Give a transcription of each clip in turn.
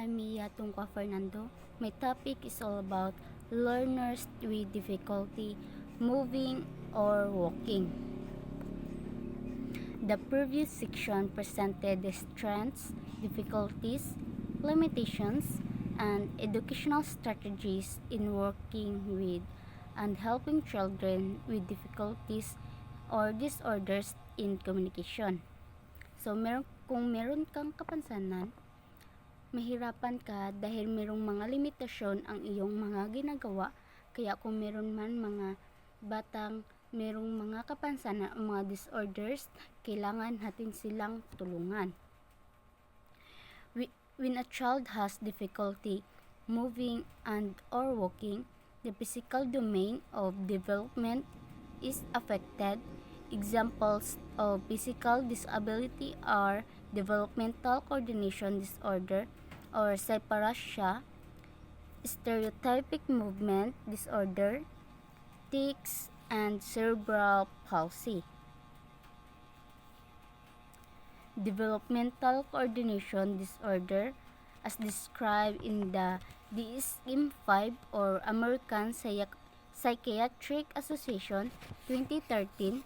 I'm Mia Tungkwa Fernando. My topic is all about learners with difficulty moving or walking. The previous section presented the strengths, difficulties, limitations, and educational strategies in working with and helping children with difficulties or disorders in communication. So, kung meron kang kapansanan, mahirapan ka dahil merong mga limitasyon ang iyong mga ginagawa, kaya kung meron man mga batang merong mga kapansanan o mga disorders, kailangan natin silang tulungan. When a child has difficulty moving and or walking, the physical domain of development is affected. Examples of physical disability are developmental coordination disorder or separasya, stereotypic movement disorder, tics, and cerebral palsy. Developmental coordination disorder, as described in the DSM-5 or American Psychiatric Association 2013,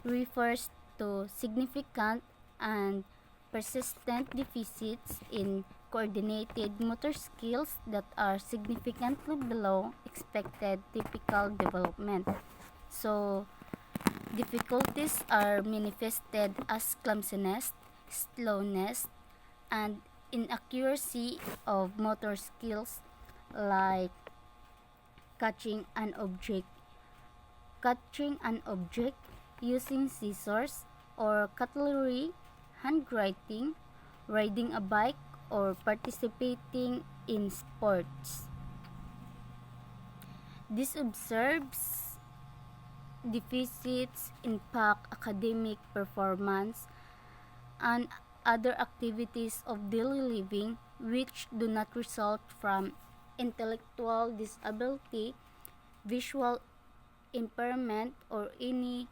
refers to significant and persistent deficits in coordinated motor skills that are significantly below expected typical development. So, difficulties are manifested as clumsiness, slowness, and inaccuracy of motor skills like catching an object, using scissors or cutlery, handwriting, riding a bike, or participating in sports. This observes deficits impact academic performance and other activities of daily living which do not result from intellectual disability, visual impairment, or any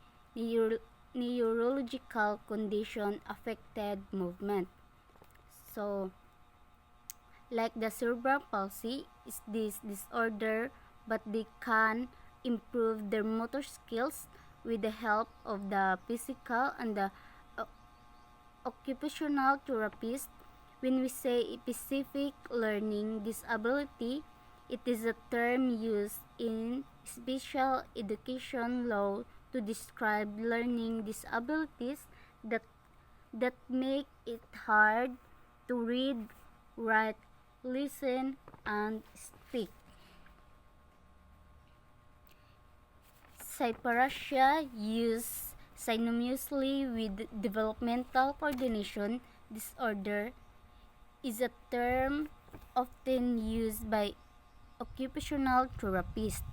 neurological condition affected movement. So, like the cerebral palsy is this disorder, but they can improve their motor skills with the help of the physical and the occupational therapist. When we say specific learning disability, it is a term used in special education law to describe learning disabilities that make it hard to read, write, listen, and speak. Separasya, used synonymously with developmental coordination disorder, is a term often used by occupational therapists.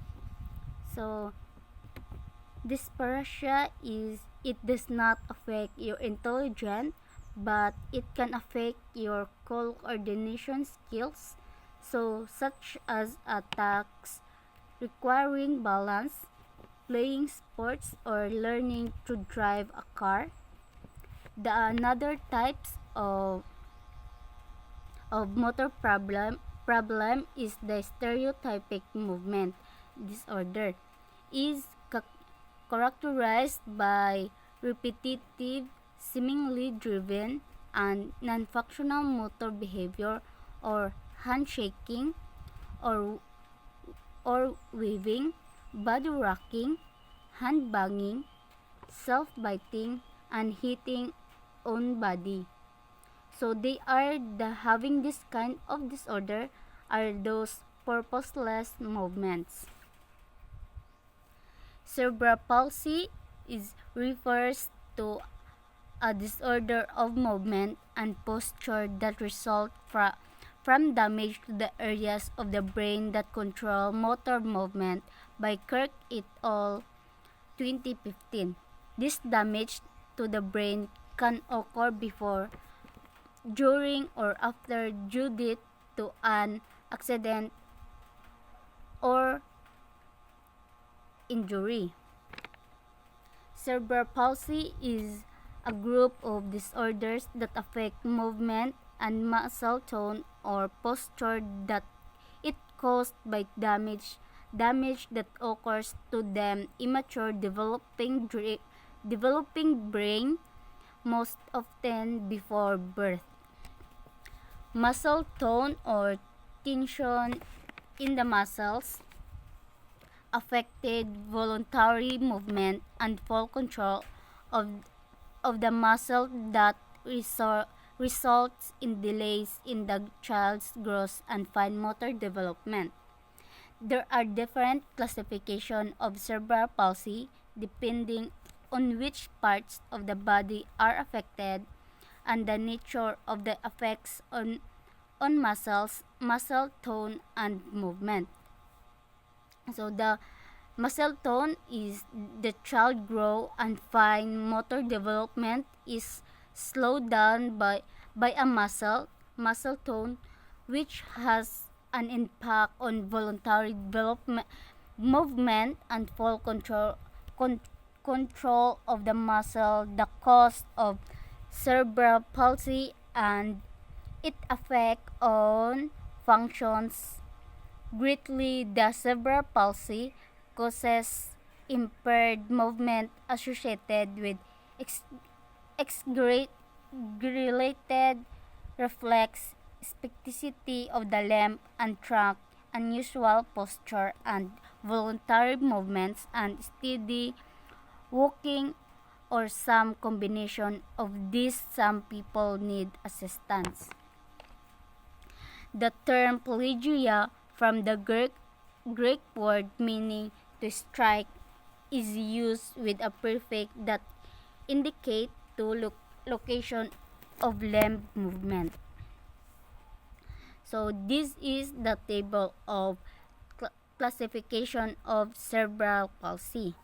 So, dyspraxia does not affect your intelligence, but it can affect your coordination skills, so such as tasks requiring balance, playing sports, or learning to drive a car. The another types of motor problem is the stereotypic movement disorder, is characterized by repetitive, seemingly driven, and non-functional motor behavior or handshaking or waving, body rocking, hand banging, self-biting, and hitting on body. So they are having this kind of disorder are those purposeless movements. Cerebral palsy refers to a disorder of movement and posture that result from damage to the areas of the brain that control motor movement, by Kirk et al. 2015. This damage to the brain can occur before, during, or after due to an accident or injury. Cerebral palsy is a group of disorders that affect movement and muscle tone or posture that it caused by damage that occurs to them immature developing brain, most often before birth. Muscle tone or tension in the muscles affected voluntary movement and full control of, of the muscle that results in delays in the child's growth and fine motor development. There are different classifications of cerebral palsy depending on which parts of the body are affected and the nature of the effects on muscles, muscle tone, and movement. So the muscle tone is the child grow and fine motor development is slowed down by a muscle tone, which has an impact on voluntary development, movement, and full control of the muscle, the cause of cerebral palsy, and its effect on functions greatly. The cerebral palsy causes impaired movement associated with exaggerated reflex, spasticity of the limb and trunk, unusual posture and voluntary movements, and steady walking or some combination of these. Some people need assistance. The term pelagia, from the Greek word meaning to strike, is used with a prefix that indicate to location of limb movement. So this is the table of classification of cerebral palsy.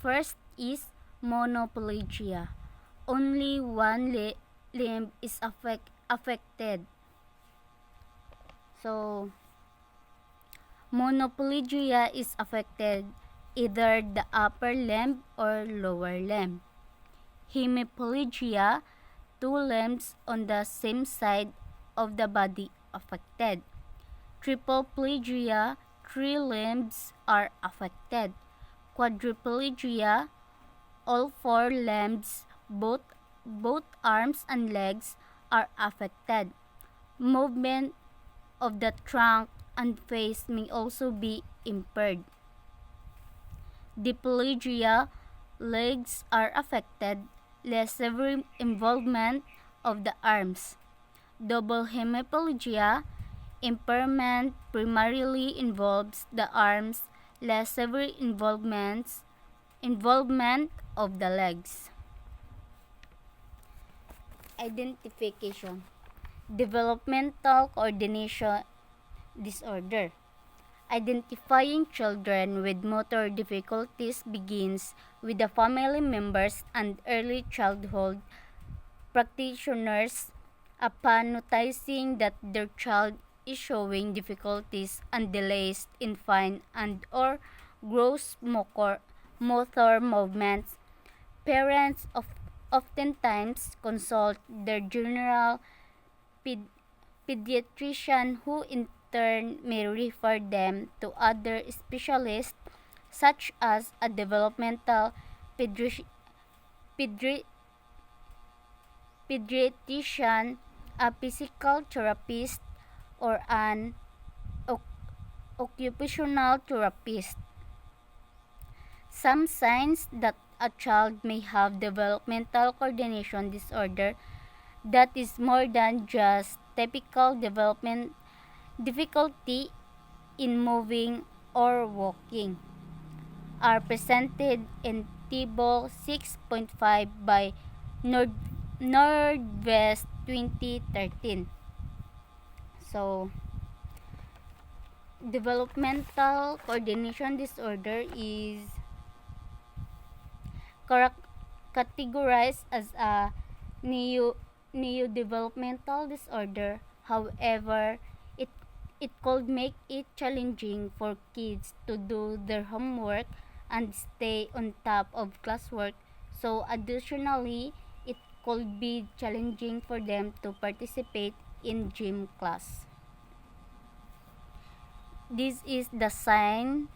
First is monoplegia. Only one limb is affected. So monoplegia is affected either the upper limb or lower limb. Hemiplegia, two limbs on the same side of the body affected. Triplegia, three limbs are affected. Quadriplegia, all four limbs, both arms and legs, are affected. Movement of the trunk and face may also be impaired. Diplegia, legs are affected, less severe involvement of the arms. Double hemiplegia, impairment primarily involves the arms, less severe involvement of the legs. Identification. Developmental coordination disorder. Identifying children with motor difficulties begins with the family members and early childhood practitioners. Upon noticing that their child is showing difficulties and delays in fine and or gross motor movements, parents oftentimes consult their general pediatrician, who in turn may refer them to other specialists such as a developmental pediatrician, a physical therapist, or an occupational therapist. Some signs that a child may have developmental coordination disorder that is more than just typical development difficulty in moving or walking are presented in Table 6.5 by Nordvest 2013. So, developmental coordination disorder is categorized as a neurodevelopmental disorder. However, it could make it challenging for kids to do their homework and stay on top of classwork. So additionally, it could be challenging for them to participate in gym class. This is the sign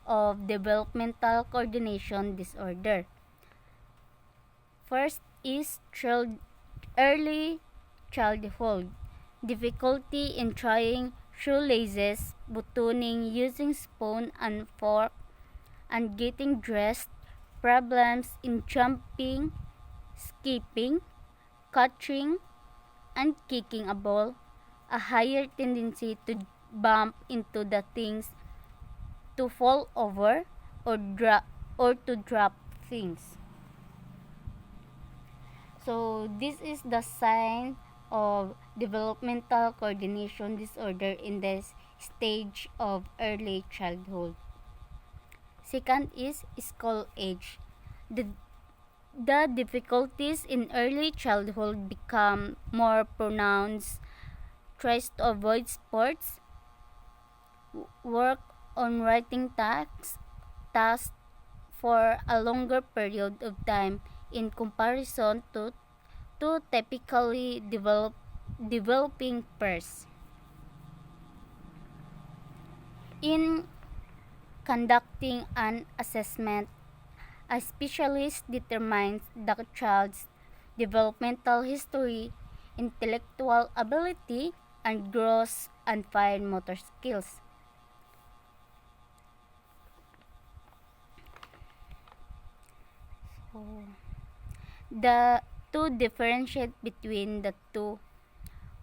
of developmental coordination disorder. First is early childhood. Difficulty in tying shoelaces, buttoning, using spoon and fork, and getting dressed, problems in jumping, skipping, catching, and kicking a ball, a higher tendency to bump into the things, to fall over, or to drop things. So this is the sign of developmental coordination disorder in this stage of early childhood. Second is school age. The difficulties in early childhood become more pronounced. Tries to avoid sports, work on writing tasks for a longer period of time in comparison to typically developing peers. In conducting an assessment, a specialist determines the child's developmental history, intellectual ability, and gross and fine motor skills. So, to differentiate between the two,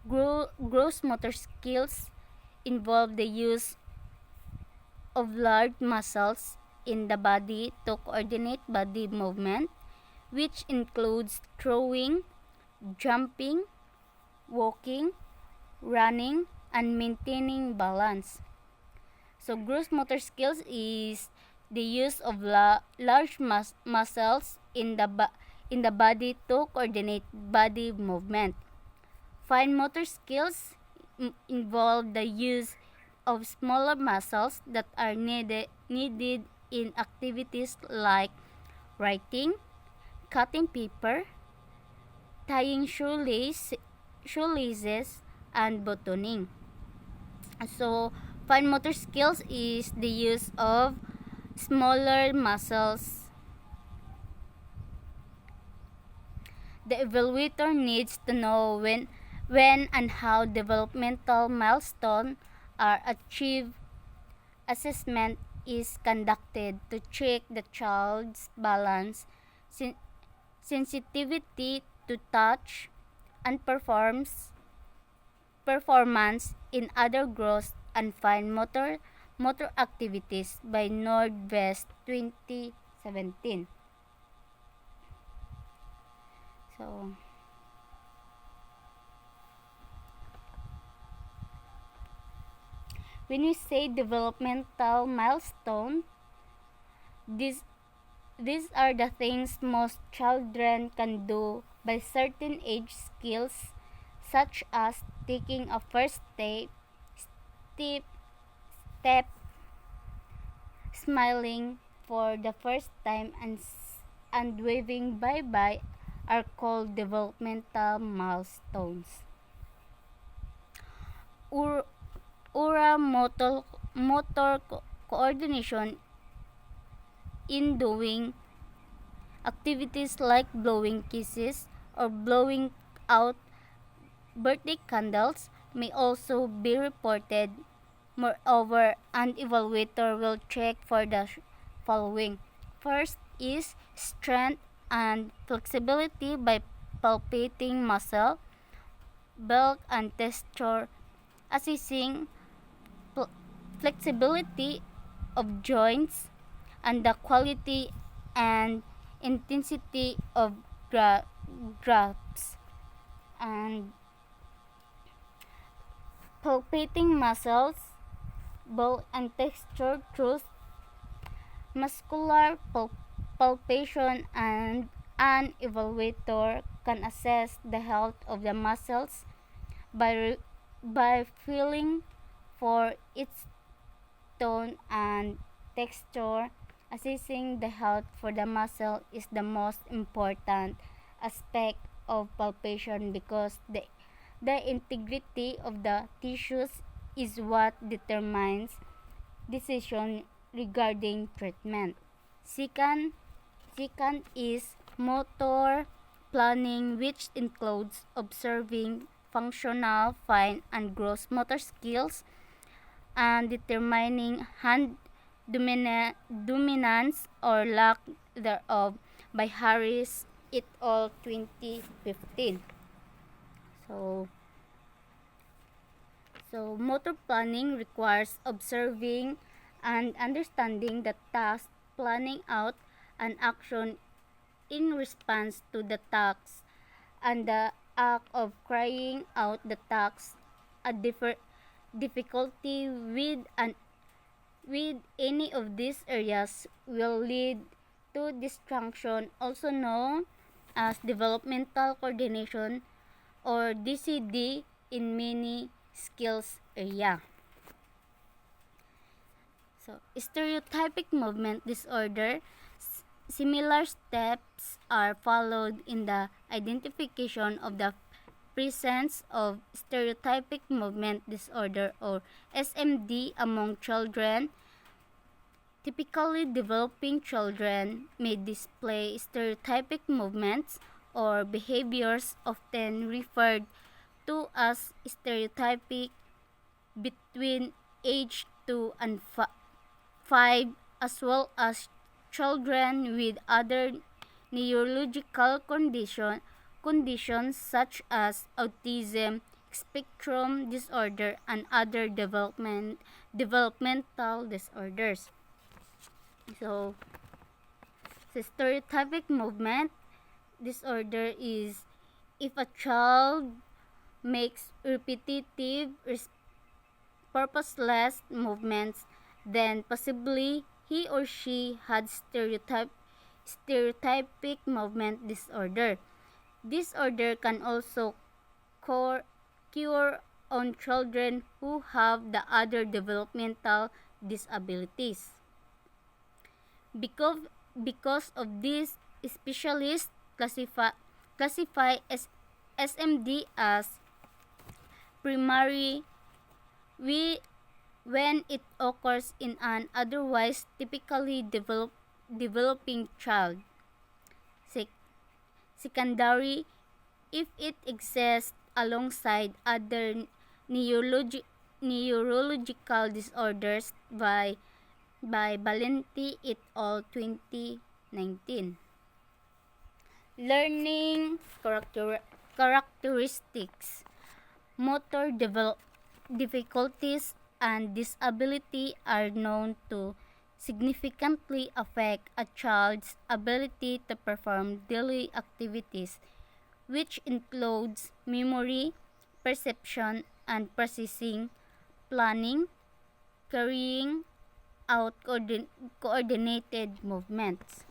gross motor skills involve the use of large muscles in the body to coordinate body movement, which includes throwing, jumping, walking, running, and maintaining balance. So gross motor skills is the use of large muscles in the body to coordinate body movement. Fine motor skills involve the use of smaller muscles that are needed in activities like writing, cutting paper, tying shoelaces, and buttoning. So, fine motor skills is the use of smaller muscles. The evaluator needs to know when and how developmental milestones are achieved. Assessment is conducted to check the child's balance, sensitivity to touch, and performance in other gross and fine motor activities by Nordvest 2017. So, when we say developmental milestone, these are the things most children can do by certain age skills, such as taking a first step, smiling for the first time, and waving bye-bye are called developmental milestones. Oral motor coordination in doing activities like blowing kisses or blowing out birthday candles may also be reported. Moreover, an evaluator will check for the following. First is strength and flexibility by palpating muscle, bulk, and texture, assessing flexibility of joints, and the quality and intensity of grasps. And palpating muscles, bulk, and texture through muscular palpation, and an evaluator can assess the health of the muscles by feeling for its tone and texture, Assessing the health for the muscle is the most important aspect of palpation because the integrity of the tissues is what determines decision regarding treatment. Second, second is motor planning, which includes observing functional, fine, and gross motor skills and determining hand dominance or lack thereof by Harris et al. 2015. So, motor planning requires observing and understanding the task, planning out an action in response to the task, and the act of carrying out the task. A difficulty with any of these areas will lead to dysfunction, also known as developmental coordination or DCD in many skills area. So, stereotypic movement disorder. Similar steps are followed in the identification of the presence of stereotypic movement disorder or SMD among children. Typically, developing children may display stereotypic movements or behaviors often referred to as stereotypic between age 2 and 5, as well as children with other neurological conditions such as autism, spectrum disorder, and other developmental disorders. So, the stereotypic movement disorder is if a child makes repetitive, purposeless movements, then possibly he or she had stereotypic movement disorder. Disorder can also cure on children who have the other developmental disabilities. Because of this, specialists classify SMD as primary when it occurs in an otherwise typically developing child. Secondary if it exists alongside other neurological disorders by Valenti et al. 2019. Learning characteristics. Motor difficulties and disability are known to significantly affect a child's ability to perform daily activities, which includes memory, perception and processing, planning, carrying out coordinated movements.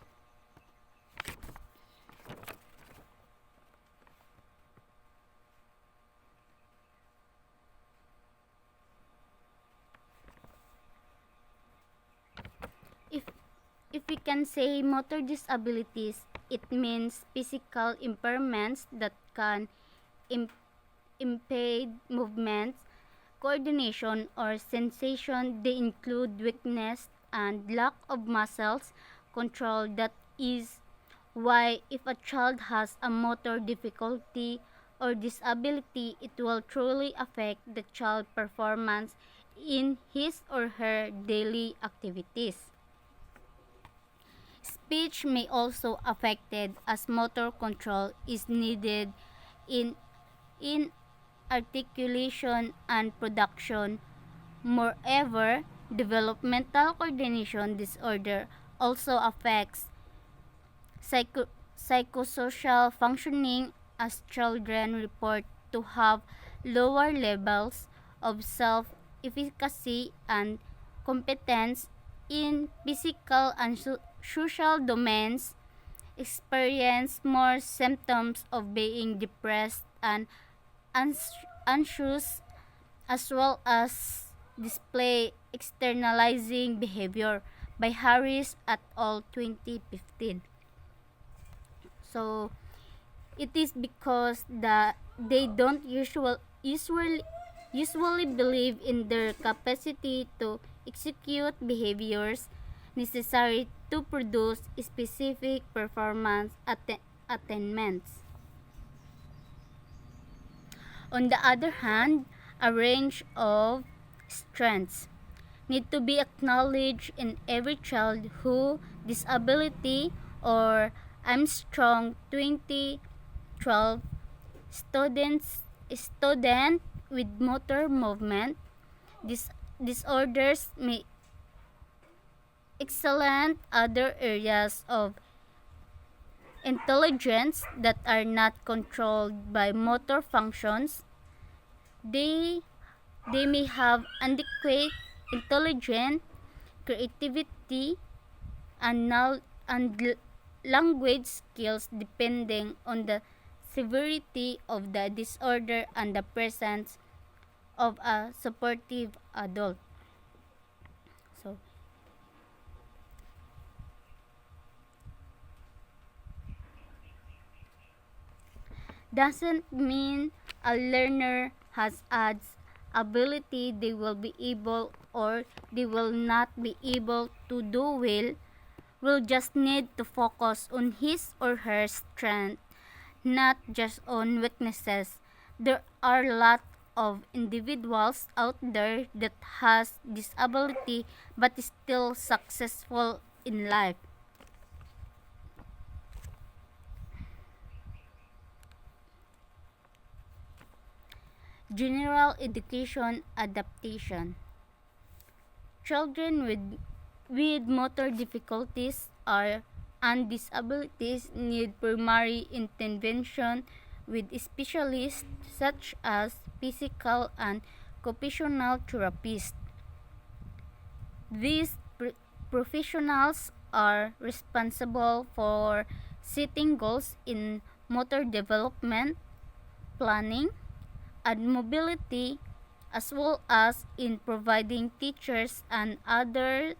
If we can say motor disabilities, it means physical impairments that can impede movements, coordination, or sensation. They include weakness and lack of muscles control. That is why if a child has a motor difficulty or disability, it will truly affect the child's performance in his or her daily activities. Speech may also affected as motor control is needed in articulation and production. Moreover, developmental coordination disorder also affects psychosocial functioning as children report to have lower levels of self-efficacy and competence in physical and social domains, experience more symptoms of being depressed and anxious, as well as display externalizing behavior. by Harris et al. 2015. So, it is because they don't usually believe in their capacity to execute behaviors necessary to produce specific performance attainments. On the other hand, a range of strengths need to be acknowledged in every child who disability or Armstrong 2012 student with motor movement disorders may excellent other areas of intelligence that are not controlled by motor functions. They may have adequate intelligence, creativity, and language skills depending on the severity of the disorder and the presence of a supportive adult. So, doesn't mean a learner has adds ability they will be able or they will not be able to do well. Will just need to focus on his or her strength, not just on weaknesses. There are a lot of individuals out there that has disability but is still successful in life. General education adaptation. Children with motor difficulties and disabilities need primary intervention with specialists such as physical and occupational therapists. These professionals are responsible for setting goals in motor development, planning, and mobility, as well as in providing teachers and others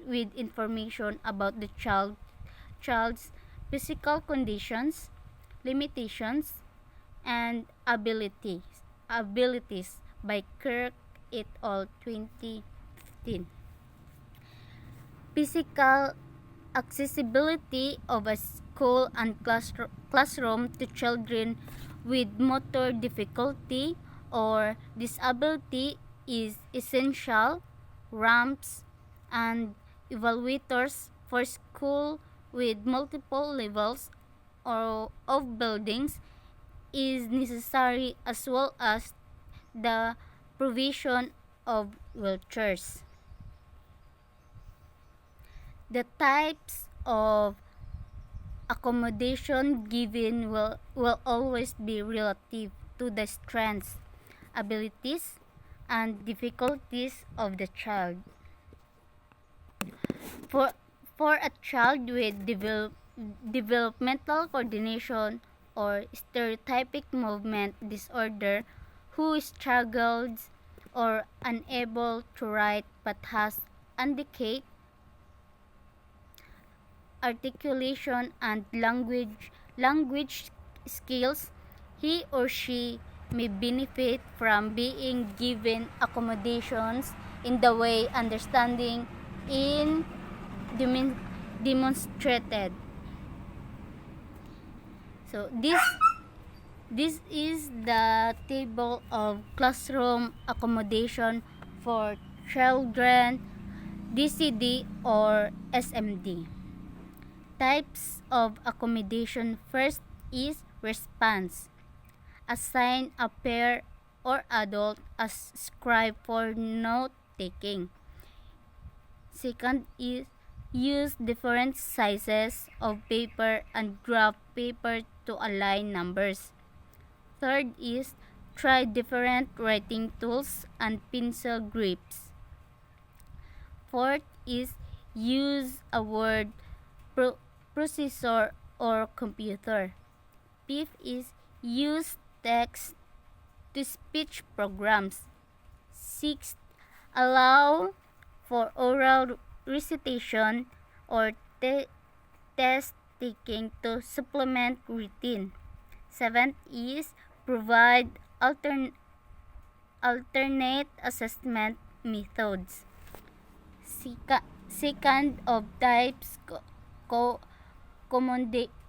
with information about the child's physical conditions, limitations, and abilities by Kirk et al. 2015. Physical accessibility of a school and classroom to children with motor difficulty or disability is essential. Ramps and elevators for school with multiple levels or of buildings is necessary, as well as the provision of wheelchairs. The types of accommodation given will always be relative to the strengths, abilities, and difficulties of the child. For a child with developmental coordination or stereotypic movement disorder who struggles or unable to write but has indicate articulation and language skills, he or she may benefit from being given accommodations in the way understanding in demonstrated. So this is the table of classroom accommodation for children DCD or SMD. Types of accommodation. First is response. Assign a pair or adult as scribe for note taking. Second is use different sizes of paper and graph paper to align numbers. Third is try different writing tools and pencil grips. Fourth is use a word processor or computer. Fifth is use text to speech programs. Sixth, allow for oral recitation or test taking to supplement routine. Seventh is provide alternate assessment methods. Second of types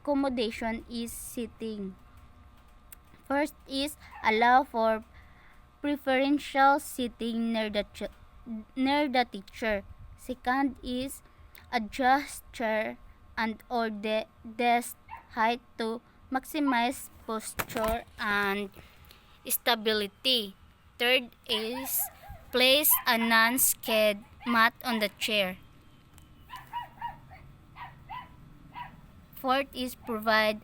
accommodation is sitting. First is allow for preferential sitting near the teacher. Second is adjust chair and or desk height to maximize posture and stability. Third is place a non-skid mat on the chair. Fourth is provide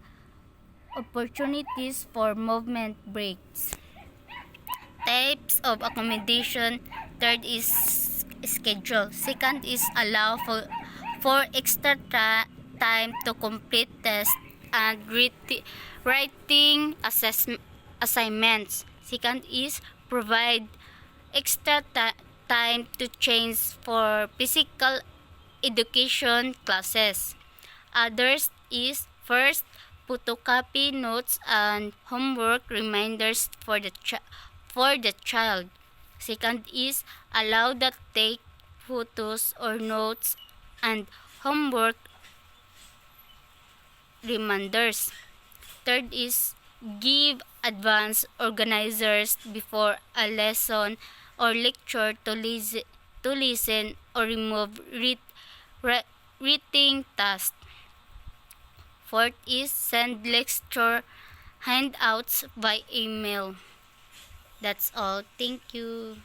opportunities for movement breaks. Types of accommodation. Third is schedule. Second is allow for extra time to complete tests and writing assignments. Second is provide extra time to change for physical education classes. Others is first photocopy notes and homework reminders for the child. Second is allow that take photos or notes and homework reminders. Third is give advance organizers before a lesson or lecture to listen or remove reading tasks. Fourth is send lecture handouts by email. That's all. Thank you.